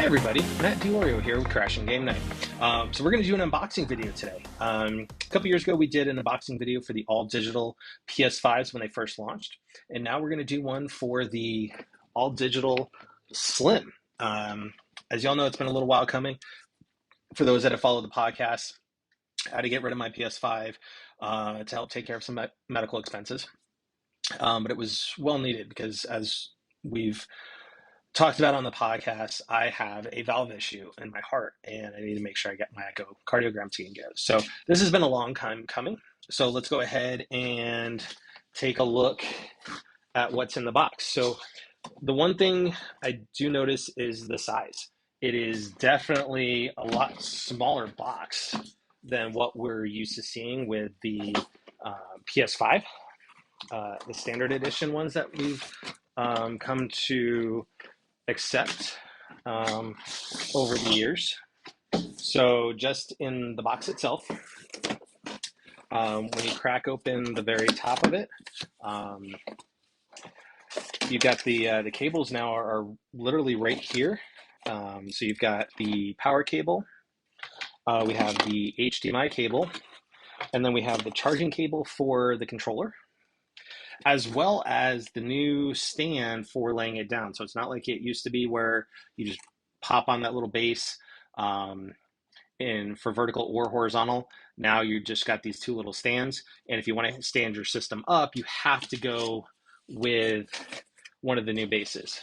everybody, Matt DiOrio here with Crashing Game Night. So we're going to do an unboxing video today. A couple years ago we did an unboxing video for the all-digital PS5s when they first launched, and now we're going to do one for the all-digital Slim. As y'all know, it's been a little while coming. For those that have followed the podcast, I had to get rid of my PS5 to help take care of some medical expenses. But it was well needed because, as we've talked about on the podcast, I have a valve issue in my heart and I need to make sure I get my echocardiogram taken care of. So this has been a long time coming. So let's go ahead and take a look at what's in the box. So the one thing I do notice is the size. It is definitely a lot smaller box than what we're used to seeing with the PS5, the standard edition ones that we've come to accept over the years. So just in the box itself, when you crack open the very top of it, you've got the cables now are literally right here. So you've got the power cable, we have the HDMI cable, and then we have the charging cable for the controller, as well as the new stand for laying it down. So it's not like it used to be where you just pop on that little base for vertical or horizontal. Now you just got these two little stands. And if you want to stand your system up, you have to go with one of the new bases.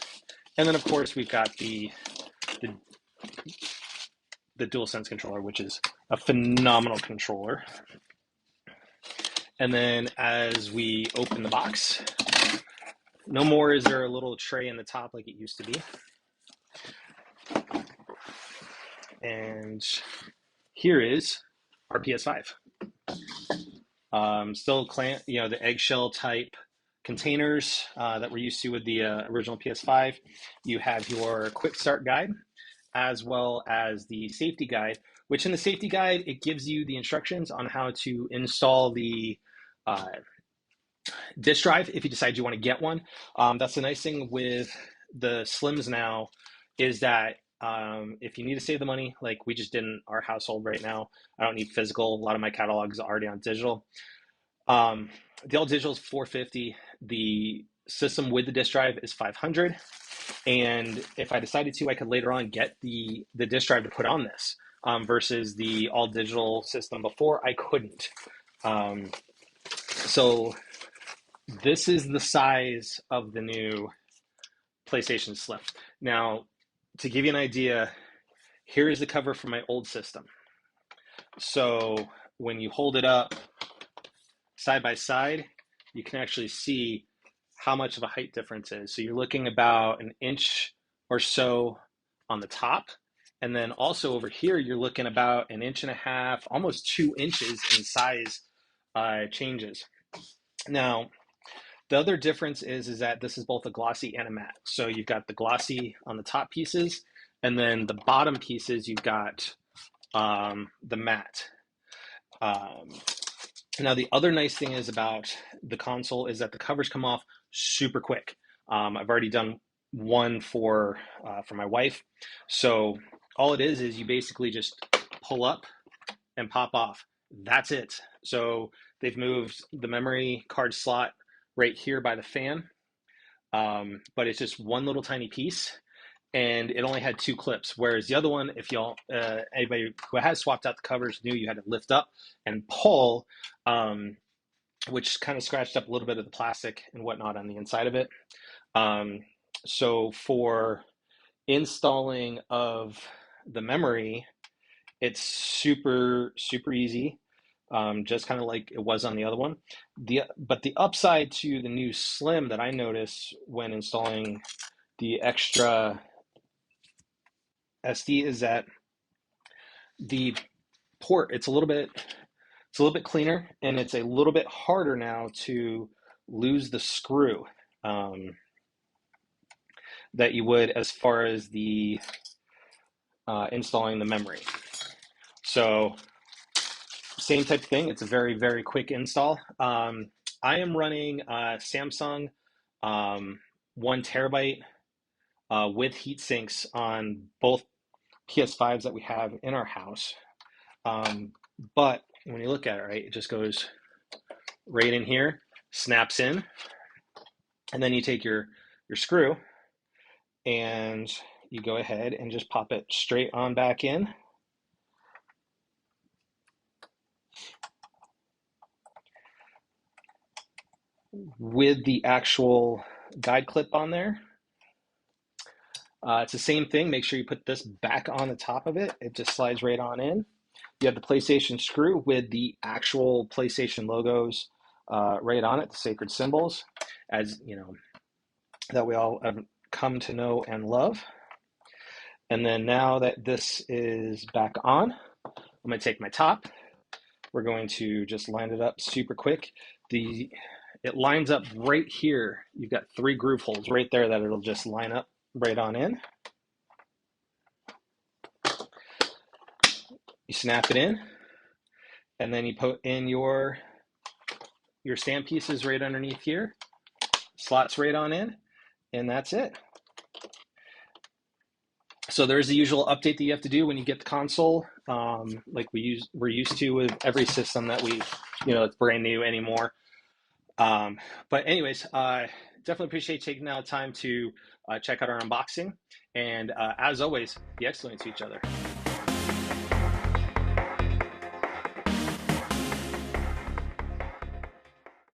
And then of course we've got the DualSense controller, which is a phenomenal controller. And then as we open the box, no more is there a little tray in the top like it used to be. And here is our PS5. Still the eggshell type containers that we're used to with the original PS5. You have your quick start guide, as well as the safety guide, which in the safety guide, it gives you the instructions on how to install the disk drive if you decide you want to get one. That's the nice thing with the Slims now, is that if you need to save the money, like we just did in our household right now, I don't need physical. A lot of my catalog is already on digital. The all digital is $450. The system with the disk drive is $500. And if I decided to, I could later on get the disk drive to put on this, versus the all digital system before I couldn't. So this is the size of the new PlayStation Slim. Now, to give you an idea, here is the cover for my old system. So when you hold it up side by side, you can actually see how much of a height difference is. So you're looking about an inch or so on the top. And then also over here, you're looking about an inch and a half, almost 2 inches in size changes. Now, the other difference is that this is both a glossy and a matte. So you've got the glossy on the top pieces, and then the bottom pieces, you've got the matte. Now, the other nice thing is about the console is that the covers come off super quick. I've already done one for my wife. So all it is you basically just pull up and pop off. That's it. So they've moved the memory card slot right here by the fan, but it's just one little tiny piece, and it only had 2 clips, whereas the other one, if y'all anybody who has swapped out the covers knew you had to lift up and pull, which kind of scratched up a little bit of the plastic and whatnot on the inside of it. So for installing of the memory, it's super easy. Just kind of like it was on the other one. But the upside to the new Slim that I noticed when installing the extra SD is that the port, it's a little bit cleaner, and it's a little bit harder now to lose the screw that you would as far as the installing the memory. So same type of thing. It's a very quick install. I am running Samsung 1 terabyte with heat sinks on both PS5s that we have in our house. But when you look at it, right, it just goes right in here, snaps in, and then you take your screw and you go ahead and just pop it straight on back in. With the actual guide clip on there. It's the same thing. Make sure you put this back on the top of it. It just slides right on in. You have the PlayStation screw with the actual PlayStation logos right on it, the sacred symbols, as you know, that we all have come to know and love. And then now that this is back on, I'm going to take my top. We're going to just line it up super quick. It lines up right here. You've got 3 groove holes right there that it'll just line up right on in. You snap it in, and then you put in your stand pieces right underneath here, slots right on in, and that's it. So there's the usual update that you have to do when you get the console, like we're used to with every system that it's brand new anymore. But anyways, definitely appreciate taking out time to check out our unboxing, and as always, be excellent to each other.